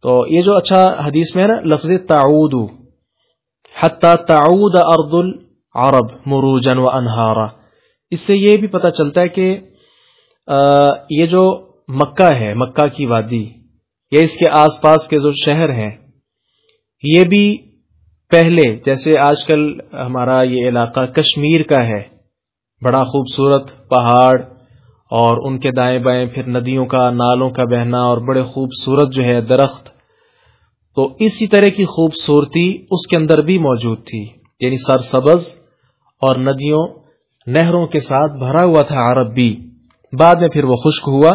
تو یہ جو اچھا حدیث میں ہے نا لفظ تعود، حتی تعود ارض العرب مروجا وانہارا، اس سے یہ بھی پتہ چلتا ہے کہ یہ جو مکہ ہے، مکہ کی وادی یا اس کے آس پاس کے جو شہر ہیں، یہ بھی پہلے جیسے آج کل ہمارا یہ علاقہ کشمیر کا ہے، بڑا خوبصورت پہاڑ اور ان کے دائیں بائیں پھر ندیوں کا، نالوں کا بہنا اور بڑے خوبصورت جو ہے درخت، تو اسی طرح کی خوبصورتی اس کے اندر بھی موجود تھی، یعنی سرسبز اور ندیوں نہروں کے ساتھ بھرا ہوا تھا عرب بھی. بعد میں پھر وہ خشک ہوا،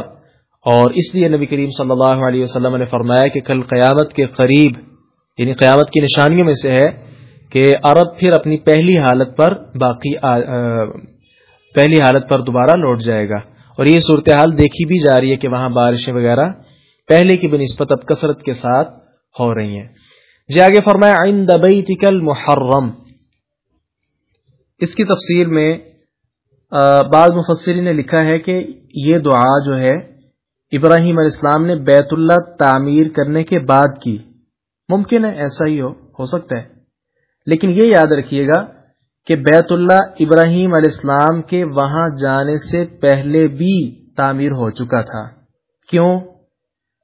اور اس لیے نبی کریم صلی اللہ علیہ وسلم نے فرمایا کہ کل قیامت کے قریب، یعنی قیامت کی نشانیوں میں سے ہے کہ عرب پھر اپنی پہلی حالت پر دوبارہ لوٹ جائے گا. اور یہ صورتحال دیکھی بھی جا رہی ہے کہ وہاں بارشیں وغیرہ پہلے کی بنسبت اب کثرت کے ساتھ ہو رہی ہیں. جی آگے فرمایا عند بیتک المحرم. اس کی تفسیر میں بعض مفسرین نے لکھا ہے کہ یہ دعا جو ہے ابراہیم علیہ السلام نے بیت اللہ تعمیر کرنے کے بعد کی. ممکن ہے ایسا ہی ہو سکتا ہے، لیکن یہ یاد رکھیے گا کہ بیت اللہ ابراہیم علیہ السلام کے وہاں جانے سے پہلے بھی تعمیر ہو چکا تھا. کیوں؟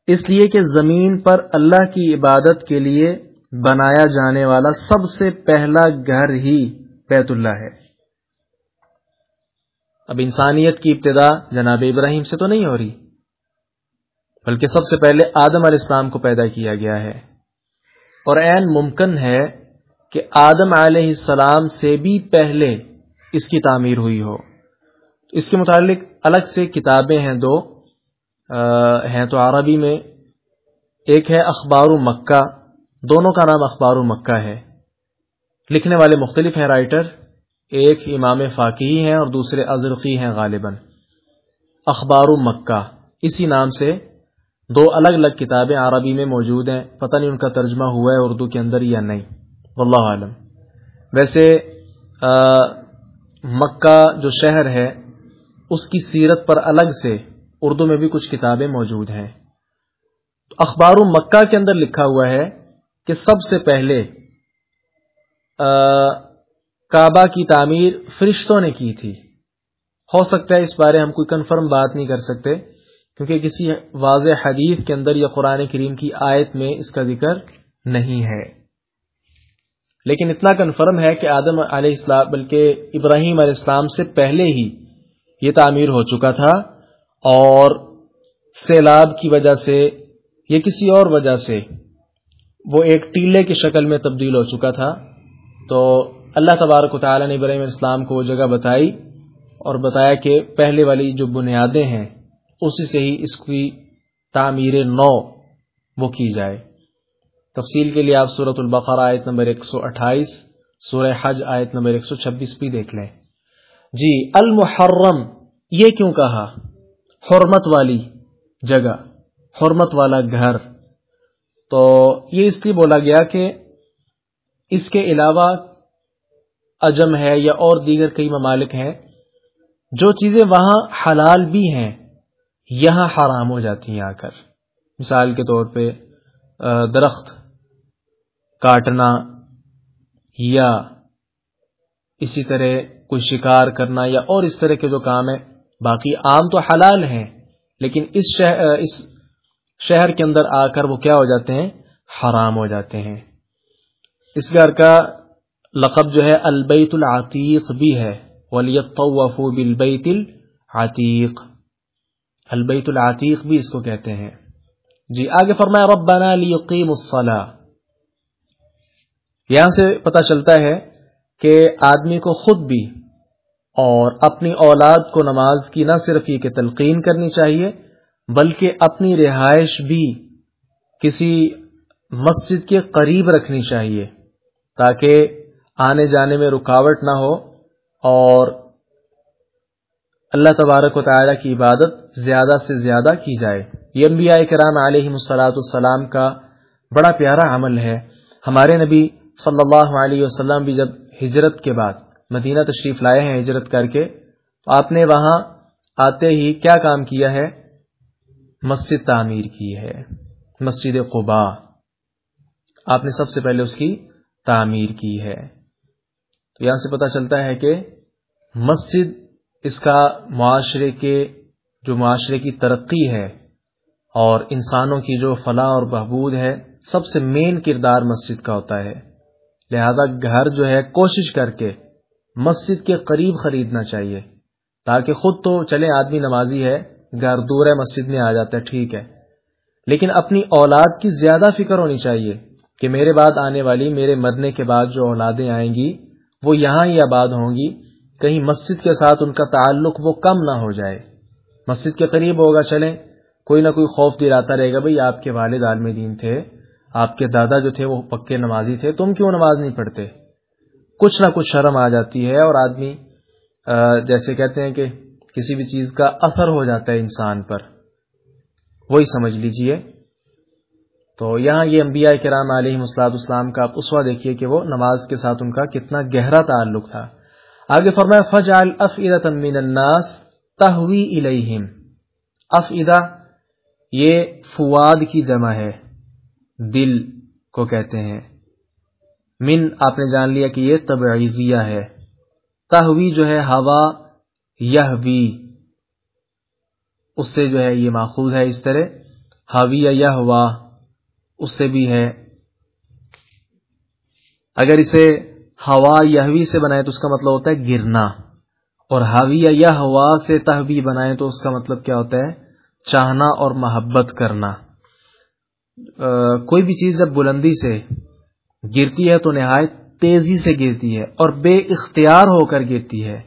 اس لیے کہ زمین پر اللہ کی عبادت کے لیے بنایا جانے والا سب سے پہلا گھر ہی بیت اللہ ہے. اب انسانیت کی ابتدا جناب ابراہیم سے تو نہیں ہو رہی، بلکہ سب سے پہلے آدم علیہ السلام کو پیدا کیا گیا ہے، اور عین ممکن ہے کہ آدم علیہ السلام سے بھی پہلے اس کی تعمیر ہوئی ہو. اس کے متعلق الگ سے کتابیں ہیں، دو ہیں تو عربی میں، ایک ہے اخبار مکہ، دونوں کا نام اخبار مکہ ہے، لکھنے والے مختلف ہیں رائٹر، ایک امام فاقہی ہیں اور دوسرے ازرقی ہیں غالباً. اخبار مکہ اسی نام سے دو الگ الگ کتابیں عربی میں موجود ہیں، پتہ نہیں ان کا ترجمہ ہوا ہے اردو کے اندر یا نہیں، واللہ عالم. ویسے مکہ جو شہر ہے اس کی سیرت پر الگ سے اردو میں بھی کچھ کتابیں موجود ہیں. اخبار مکہ کے اندر لکھا ہوا ہے کہ سب سے پہلے کعبہ کی تعمیر فرشتوں نے کی تھی. ہو سکتا ہے اس بارے ہم کوئی کنفرم بات نہیں کر سکتے کیونکہ کسی واضح حدیث کے اندر یا قرآن کریم کی آیت میں اس کا ذکر نہیں ہے، لیکن اتنا کنفرم ہے کہ آدم علیہ السلام بلکہ ابراہیم علیہ السلام سے پہلے ہی یہ تعمیر ہو چکا تھا، اور سیلاب کی وجہ سے یا کسی اور وجہ سے وہ ایک ٹیلے کی شکل میں تبدیل ہو چکا تھا. تو اللہ تبارک و تعالی نے ابراہیم علیہ السلام کو وہ جگہ بتائی اور بتایا کہ پہلے والی جو بنیادیں ہیں اسی سے ہی اس کی تعمیر نو وہ کی جائے. تفصیل کے لیے آپ سورۃ البقرہ آیت نمبر 128، سورہ حج آیت نمبر 126 بھی دیکھ لیں. جی المحرم یہ کیوں کہا؟ حرمت والی جگہ، حرمت والا گھر. تو یہ اس لیے بولا گیا کہ اس کے علاوہ عجم ہے یا اور دیگر کئی ممالک ہیں، جو چیزیں وہاں حلال بھی ہیں یہاں حرام ہو جاتی ہیں آ کر. مثال کے طور پہ درخت کاٹنا یا اسی طرح کوئی شکار کرنا یا اور اس طرح کے جو کام ہیں، باقی عام تو حلال ہیں، لیکن اس شہر کے اندر آ کر وہ کیا ہو جاتے ہیں؟ حرام ہو جاتے ہیں۔ اس گھر کا لقب جو ہے البیت العتیق بھی ہے، وَلْيَطَّوَّفُوا بِالْبَيْتِ الْعَتِيقِ، البیت العتیق بھی اس کو کہتے ہیں۔ جی آگے فرمایا ربنا لیقیموا الصلاۃ۔ یہاں سے پتہ چلتا ہے کہ آدمی کو خود بھی اور اپنی اولاد کو نماز کی نہ صرف یہ کہ تلقین کرنی چاہیے، بلکہ اپنی رہائش بھی کسی مسجد کے قریب رکھنی چاہیے تاکہ آنے جانے میں رکاوٹ نہ ہو اور اللہ تبارک و تعالی کی عبادت زیادہ سے زیادہ کی جائے۔ یہ انبیاء کرام علیہم السلام کا بڑا پیارا عمل ہے۔ ہمارے نبی صلی اللہ علیہ وسلم بھی جب ہجرت کے بعد مدینہ تشریف لائے ہیں ہجرت کر کے، تو آپ نے وہاں آتے ہی کیا کام کیا ہے؟ مسجد تعمیر کی ہے، مسجد قباء آپ نے سب سے پہلے اس کی تعمیر کی ہے۔ تو یہاں سے پتہ چلتا ہے کہ مسجد اس کا معاشرے کی ترقی ہے اور انسانوں کی جو فلاح اور بہبود ہے، سب سے مین کردار مسجد کا ہوتا ہے۔ لہذا گھر جو ہے کوشش کر کے مسجد کے قریب خریدنا چاہیے تاکہ خود تو چلے آدمی نمازی ہے، گھر دور ہے، مسجد میں آ جاتا ہے، ٹھیک ہے، لیکن اپنی اولاد کی زیادہ فکر ہونی چاہیے کہ میرے بعد آنے والی، میرے مرنے کے بعد جو اولادیں آئیں گی وہ یہاں ہی آباد ہوں گی، کہیں مسجد کے ساتھ ان کا تعلق وہ کم نہ ہو جائے۔ مسجد کے قریب ہوگا، چلیں کوئی نہ کوئی خوف دلاتا رہے گا، بھئی آپ کے والد عالم دین تھے، آپ کے دادا جو تھے وہ پکے نمازی تھے، تم کیوں نماز نہیں پڑھتے؟ کچھ نہ کچھ شرم آ جاتی ہے اور آدمی جیسے کہتے ہیں کہ کسی بھی چیز کا اثر ہو جاتا ہے انسان پر، وہی سمجھ لیجئے۔ تو یہاں یہ انبیاء کرام علیہم السلام کا آپ اسوہ دیکھیے کہ وہ نماز کے ساتھ ان کا کتنا گہرا تعلق تھا۔ آگے فرمایا فَجْعَلْ أَفْئِدَةً مِّنَ النَّاسِ تَهْوِي إِلَيْهِمْ۔ افئدہ یہ فواد کی جمع ہے، دل کو کہتے ہیں۔ من آپ نے جان لیا کہ یہ تبعیضیہ ہے۔ تہوی جو ہے ہوا یہوی، اس سے جو ہے یہ ماخوذ ہے، اس طرح حوی یہوا اس سے بھی ہے۔ اگر اسے ہوا یہوی سے بنائے تو اس کا مطلب ہوتا ہے گرنا، اور حوی یہوا سے تہوی بنائے تو اس کا مطلب کیا ہوتا ہے؟ چاہنا اور محبت کرنا۔ کوئی بھی چیز جب بلندی سے گرتی ہے تو نہایت تیزی سے گرتی ہے اور بے اختیار ہو کر گرتی ہے۔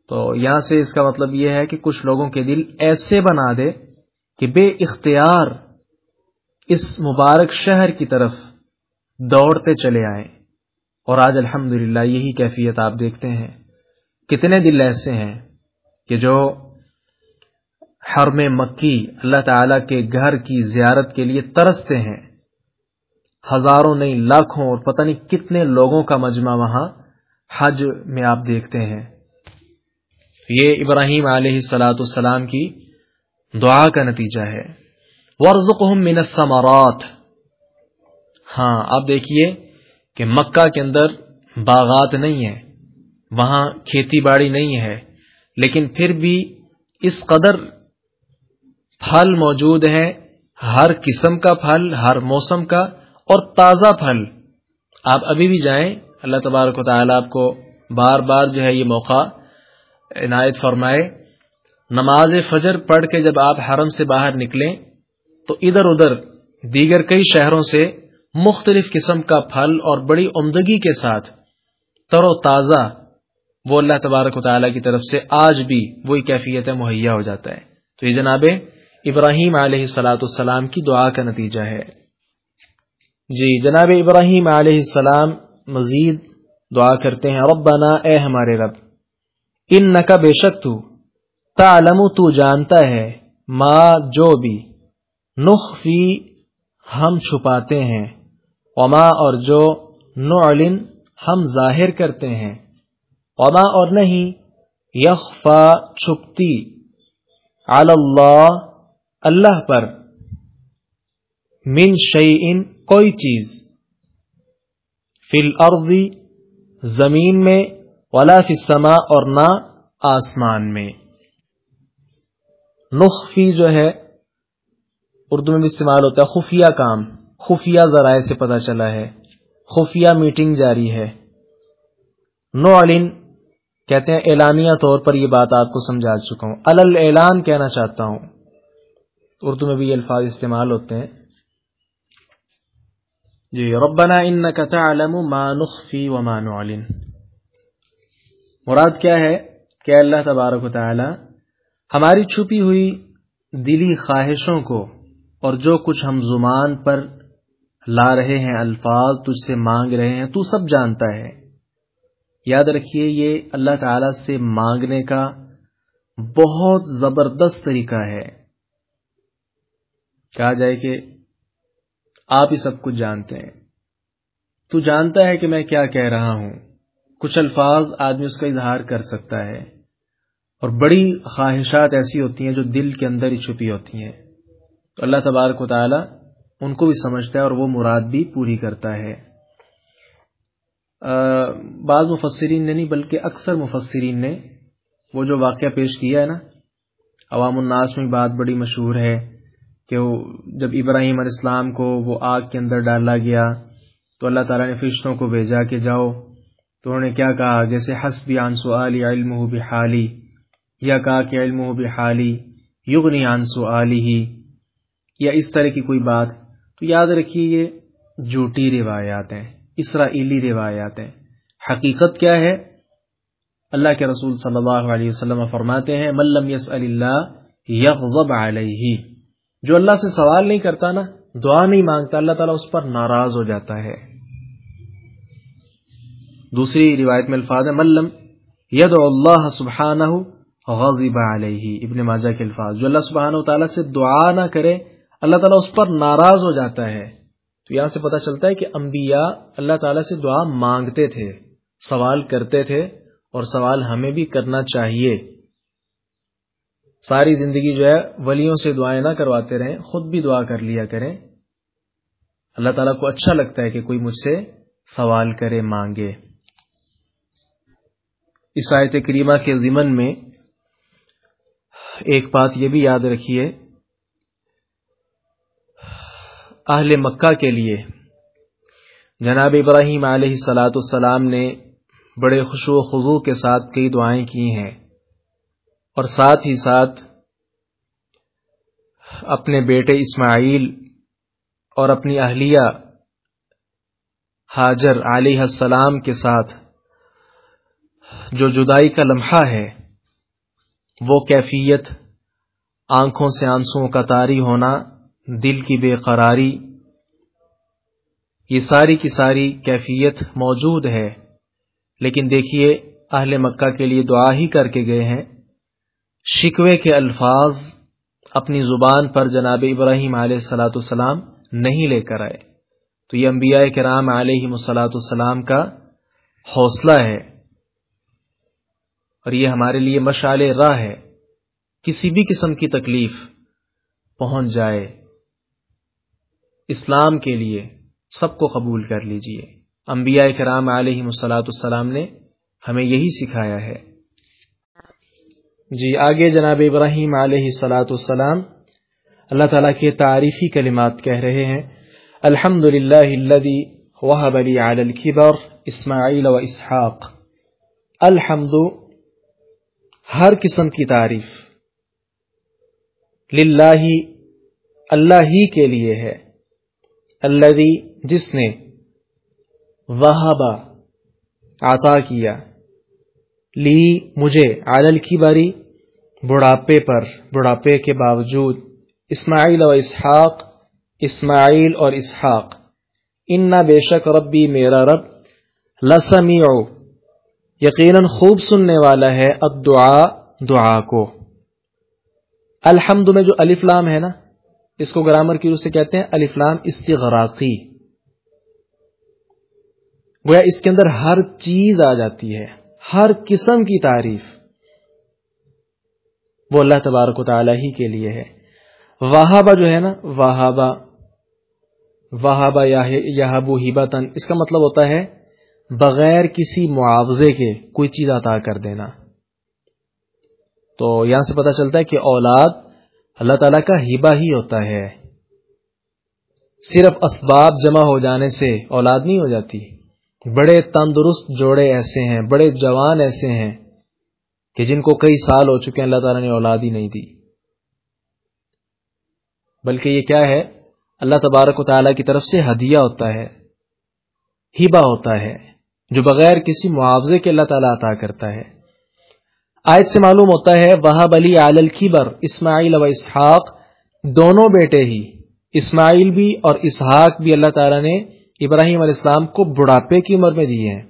تو یہاں سے اس کا مطلب یہ ہے کہ کچھ لوگوں کے دل ایسے بنا دے کہ بے اختیار اس مبارک شہر کی طرف دوڑتے چلے آئیں، اور آج الحمدللہ یہی کیفیت آپ دیکھتے ہیں۔ کتنے دل ایسے ہیں کہ جو حرم مکی اللہ تعالی کے گھر کی زیارت کے لیے ترستے ہیں، ہزاروں نہیں لاکھوں اور پتہ نہیں کتنے لوگوں کا مجمع وہاں حج میں آپ دیکھتے ہیں۔ یہ ابراہیم علیہ السلام کی دعا کا نتیجہ ہے۔ وَارْزُقْهُم مِّنَ الثَّمَرَاتِ۔ ہاں آپ دیکھیے کہ مکہ کے اندر باغات نہیں ہیں، وہاں کھیتی باڑی نہیں ہے، لیکن پھر بھی اس قدر پھل موجود ہے، ہر قسم کا پھل، ہر موسم کا، اور تازہ پھل۔ آپ ابھی بھی جائیں، اللہ تبارک و تعالیٰ آپ کو بار بار جو ہے یہ موقع عنایت فرمائے، نماز فجر پڑھ کے جب آپ حرم سے باہر نکلیں تو ادھر ادھر دیگر کئی شہروں سے مختلف قسم کا پھل اور بڑی عمدگی کے ساتھ تر و تازہ وہ اللہ تبارک و تعالیٰ کی طرف سے آج بھی وہی کیفیت مہیا ہو جاتا ہے۔ تو یہ جناب ابراہیم علیہ السلام کی دعا کا نتیجہ ہے۔ جی جناب ابراہیم علیہ السلام مزید دعا کرتے ہیں، ربنا اے ہمارے رب، انکا بے شک تو، تعلم تو جانتا ہے، ما جو بھی، نخفی ہم چھپاتے ہیں، وما اور جو، نعلن ہم ظاہر کرتے ہیں، وما اور نہیں، یخفا چھپتی، علی اللہ اللہ پر، من شیئن کوئی چیز، فی الارض زمین میں، ولا فی السماء اور نہ آسمان میں۔ نخفی جو ہے اردو میں بھی استعمال ہوتا ہے خفیہ کام، خفیہ ذرائع سے پتہ چلا ہے، خفیہ میٹنگ جاری ہے۔ نعلن کہتے ہیں اعلانیہ طور پر، یہ بات آپ کو سمجھا چکا ہوں، علل اعلان کہنا چاہتا ہوں، اردو میں بھی یہ الفاظ استعمال ہوتے ہیں۔ جی ربنا انک تعلم ما نخفی وما نعلن، مراد کیا ہے کہ اللہ تبارک و تعالی ہماری چھپی ہوئی دلی خواہشوں کو اور جو کچھ ہم زبان پر لا رہے ہیں الفاظ تجھ سے مانگ رہے ہیں تو سب جانتا ہے۔ یاد رکھیے یہ اللہ تعالی سے مانگنے کا بہت زبردست طریقہ ہے، کہا جائے کہ آپ ہی سب کچھ جانتے ہیں، تو جانتا ہے کہ میں کیا کہہ رہا ہوں۔ کچھ الفاظ آدمی اس کا اظہار کر سکتا ہے، اور بڑی خواہشات ایسی ہوتی ہیں جو دل کے اندر ہی چھپی ہوتی ہیں، تو اللہ تبارک و تعالی ان کو بھی سمجھتا ہے اور وہ مراد بھی پوری کرتا ہے۔ بعض مفسرین نے نہیں بلکہ اکثر مفسرین نے وہ جو واقعہ پیش کیا ہے نا، عوام الناس میں بات بڑی مشہور ہے کہ جب ابراہیم علیہ السلام کو وہ آگ کے اندر ڈالا گیا تو اللہ تعالیٰ نے فرشتوں کو بھیجا کہ جاؤ، تو انہوں نے کیا کہا، جیسے حسبی عن سؤالی علمہ بحالی، یا کہا کہ علمہ بحالی یغنی عن سؤالہ، یا اس طرح کی کوئی بات۔ تو یاد رکھیے یہ جھوٹی روایات ہیں، اسرائیلی روایات ہیں۔ حقیقت کیا ہے؟ اللہ کے رسول صلی اللہ علیہ وسلم فرماتے ہیں من لم یسأل اللہ یغضب علیہ، جو اللہ سے سوال نہیں کرتا نا، دعا نہیں مانگتا، اللہ تعالیٰ اس پر ناراض ہو جاتا ہے۔ دوسری روایت میں الفاظ ہے من لم یدعو اللہ سبحانہ غضب علیہ، ابن ماجہ کے الفاظ، جو اللہ سبحانہ و تعالیٰ سے دعا نہ کرے اللہ تعالیٰ اس پر ناراض ہو جاتا ہے۔ تو یہاں سے پتہ چلتا ہے کہ انبیاء اللہ تعالیٰ سے دعا مانگتے تھے، سوال کرتے تھے، اور سوال ہمیں بھی کرنا چاہیے۔ ساری زندگی جو ہے ولیوں سے دعائیں نہ کرواتے رہیں، خود بھی دعا کر لیا کریں۔ اللہ تعالیٰ کو اچھا لگتا ہے کہ کوئی مجھ سے سوال کرے، مانگے۔ اس آیت کریمہ کے ضمن میں ایک بات یہ بھی یاد رکھیے، اہل مکہ کے لیے جناب ابراہیم علیہ السلام نے بڑے خشوع و خضوع کے ساتھ کئی دعائیں کی ہیں، اور ساتھ ہی ساتھ اپنے بیٹے اسماعیل اور اپنی اہلیہ ہاجر علیہ السلام کے ساتھ جو جدائی کا لمحہ ہے، وہ کیفیت، آنکھوں سے آنسوؤں کا طاری ہونا، دل کی بے قراری، یہ ساری کی ساری کیفیت موجود ہے۔ لیکن دیکھیے اہل مکہ کے لیے دعا ہی کر کے گئے ہیں، شکوے کے الفاظ اپنی زبان پر جناب ابراہیم علیہ السلام نہیں لے کر آئے۔ تو یہ انبیاء کرام علیہم السلام کا حوصلہ ہے، اور یہ ہمارے لیے مشعل راہ ہے۔ کسی بھی قسم کی تکلیف پہنچ جائے، اسلام کے لیے سب کو قبول کر لیجئے۔ انبیاء کرام علیہم السلام نے ہمیں یہی سکھایا ہے۔ جی آگے جناب ابراہیم علیہ السلام اللہ تعالیٰ کے تعریفی کلمات کہہ رہے ہیں، الحمدللہ الذی وہب لی علی الکبر اسماعیل و اسحاق۔ الحمد، ہر قسم کی تعریف، للہ، اللہ ہی کے لیے ہے، الذی، جس نے، وہب، عطا کیا، لی، مجھے، علی الکبر، بڑھاپے پر، بڑھاپے کے باوجود، اسماعیل و اسحاق، اسماعیل اور اسحاق، انا، بے شک، ربی، میرا رب، لسمیع، یقیناً خوب سننے والا ہے، الدعاء، دعا کو۔ الحمد میں جو الف لام ہے نا، اس کو گرامر کی روح سے کہتے ہیں الف لام استغراقی، گویا اس کے اندر ہر چیز آ جاتی ہے، ہر قسم کی تعریف وہ اللہ تبارک و تعالی ہی کے لیے ہے۔ وہابہ جو ہے نا، وہابہ یہبو ہبتن، اس کا مطلب ہوتا ہے بغیر کسی معاوضے کے کوئی چیز عطا کر دینا۔ تو یہاں سے پتہ چلتا ہے کہ اولاد اللہ تعالیٰ کا ہبہ ہی ہوتا ہے، صرف اسباب جمع ہو جانے سے اولاد نہیں ہو جاتی. بڑے تندرست جوڑے ایسے ہیں، بڑے جوان ایسے ہیں کہ جن کو کئی سال ہو چکے ہیں، اللہ تعالیٰ نے اولاد ہی نہیں دی. بلکہ یہ کیا ہے؟ اللہ تبارک و تعالیٰ کی طرف سے ہدیہ ہوتا ہے، ہبہ ہوتا ہے، جو بغیر کسی معاوضے کے اللہ تعالیٰ عطا کرتا ہے. آیت سے معلوم ہوتا ہے وَهَبَ لِي عَلَى الْكِبَرِ اسماعیل و اسحاق، دونوں بیٹے ہی، اسماعیل بھی اور اسحاق بھی اللہ تعالیٰ نے ابراہیم علیہ السلام کو بڑھاپے کی عمر میں دیے ہیں.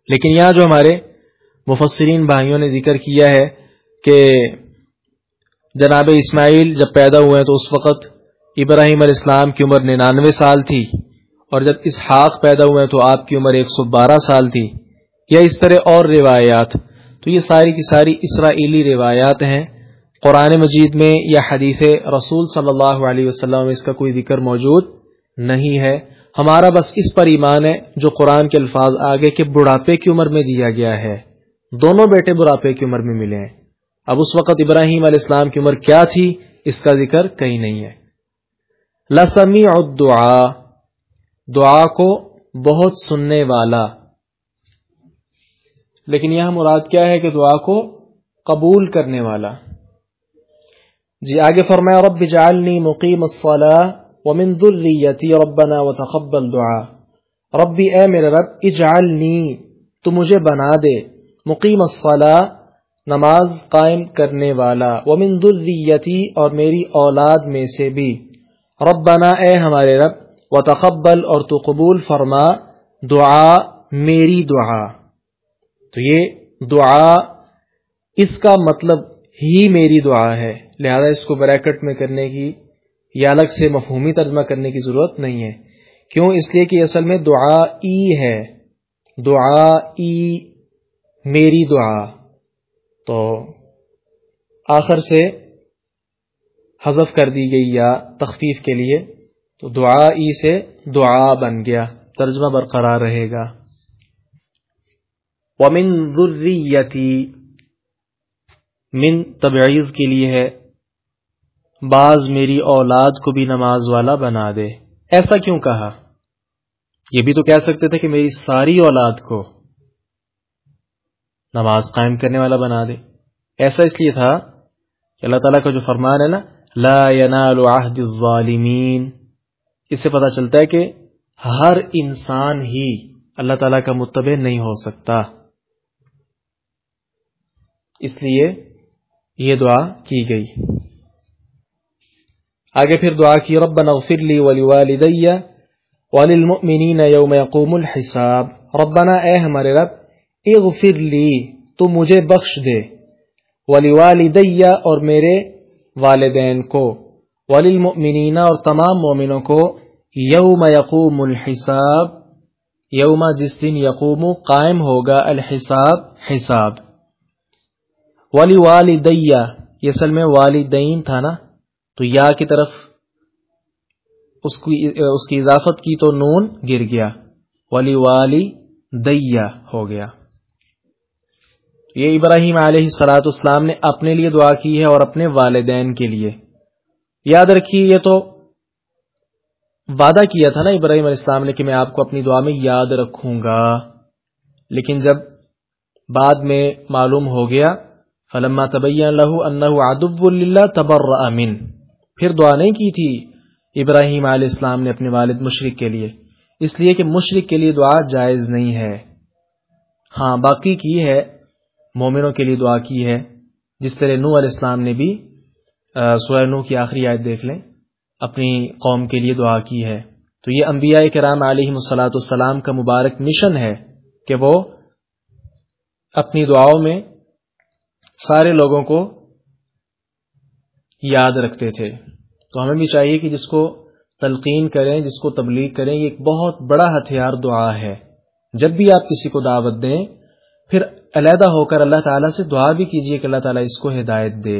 لیکن یہاں جو ہمارے مفسرین بھائیوں نے ذکر کیا ہے کہ جناب اسماعیل جب پیدا ہوئے ہیں تو اس وقت ابراہیم علیہ السلام کی عمر 99 سال تھی، اور جب اسحاق پیدا ہوئے تو آپ کی عمر 112 سال تھی، یا اس طرح اور روایات. تو یہ ساری کی ساری اسرائیلی روایات ہیں. قرآن مجید میں یا حدیث رسول صلی اللہ علیہ وسلم میں اس کا کوئی ذکر موجود نہیں ہے. ہمارا بس اس پر ایمان ہے جو قرآن کے الفاظ آگے کہ بڑھاپے کی عمر میں دیا گیا ہے. دونوں بیٹے بڑھاپے کی عمر میں ملے ہیں. اب اس وقت ابراہیم علیہ السلام کی عمر کیا تھی اس کا ذکر کہیں نہیں ہے. لَسَمِيعُ الدُّعَاء، دعا کو بہت سننے والا. لیکن یہاں مراد کیا ہے کہ دعا کو قبول کرنے والا. جی آگے فرمایا رب اجعلنی مقیم الصلاة ومن ذریتی ربنا وتقبل دعا. ربی اے میرے رب، اجعلنی تو مجھے بنا دے، مقیم الصلاة نماز قائم کرنے والا، ومن ذریتی اور میری اولاد میں سے بھی، ربنا اے ہمارے رب، وتقبل اور تو قبول فرما، دعا میری دعا. تو یہ دعا اس کا مطلب ہی میری دعا ہے، لہذا اس کو بریکٹ میں کرنے کی یا الگ سے مفہومی ترجمہ کرنے کی ضرورت نہیں ہے. کیوں؟ اس لیے کہ اصل میں دعا ای ہے، دعا ای میری دعا. تو آخر سے حذف کر دی گئی یا تخفیف کے لیے، تو دعا ای سے دعا بن گیا، ترجمہ برقرار رہے گا. وَمِن ذُرِّيَّتِي، من تبعیض کے لیے ہے، بعض میری اولاد کو بھی نماز والا بنا دے. ایسا کیوں کہا؟ یہ بھی تو کہہ سکتے تھے کہ میری ساری اولاد کو نماز قائم کرنے والا بنا دے. ایسا اس لیے تھا کہ اللہ تعالیٰ کا جو فرمان ہے نا لا ینال عہد الظالمین، اس سے پتہ چلتا ہے کہ ہر انسان ہی اللہ تعالیٰ کا متبع نہیں ہو سکتا. اس لیے یہ دعا کی گئی. آگے پھر دعا کی ربنا اغفر لی ولوالدی وللمؤمنین یوم یقوم الحساب. ربنا اے ہمارے رب، اغفر لی تو مجھے بخش دے، ولوالدی اور میرے والدین کو، وللمؤمنین اور تمام مومنوں کو، یوم یقوم الحساب، یوم جس دن یقوم قائم ہوگا، الحساب حساب. ولوالدی یہ اصل میں والدین تھا نا، تو یا کی طرف اس کی اضافت کی تو نون گر گیا، ولوالدی ہو گیا. یہ ابراہیم علیہ السلام نے اپنے لیے دعا کی ہے اور اپنے والدین کے لیے. یاد رکھیے یہ تو وعدہ کیا تھا نا ابراہیم علیہ السلام نے کہ میں آپ کو اپنی دعا میں یاد رکھوں گا، لیکن جب بعد میں معلوم ہو گیا فلما تبین لہ انہ عدو للہ تبرأ منہ، پھر دعا نہیں کی تھی ابراہیم علیہ السلام نے اپنے والد مشرک کے لیے، اس لیے کہ مشرک کے لیے دعا جائز نہیں ہے. ہاں باقی کی ہے، مومنوں کے لیے دعا کی ہے، جس طرح نوح علیہ السلام نے بھی سورہ نوح کی آخری آیت دیکھ لیں، اپنی قوم کے لیے دعا کی ہے. تو یہ انبیاء کرام علیہم الصلاۃ والسلام کا مبارک مشن ہے کہ وہ اپنی دعاؤں میں سارے لوگوں کو یاد رکھتے تھے. تو ہمیں بھی چاہیے کہ جس کو تلقین کریں، جس کو تبلیغ کریں، یہ ایک بہت بڑا ہتھیار دعا ہے. جب بھی آپ کسی کو دعوت دیں، پھر علیحدہ ہو کر اللہ تعالیٰ سے دعا بھی کیجیے کہ اللہ تعالیٰ اس کو ہدایت دے.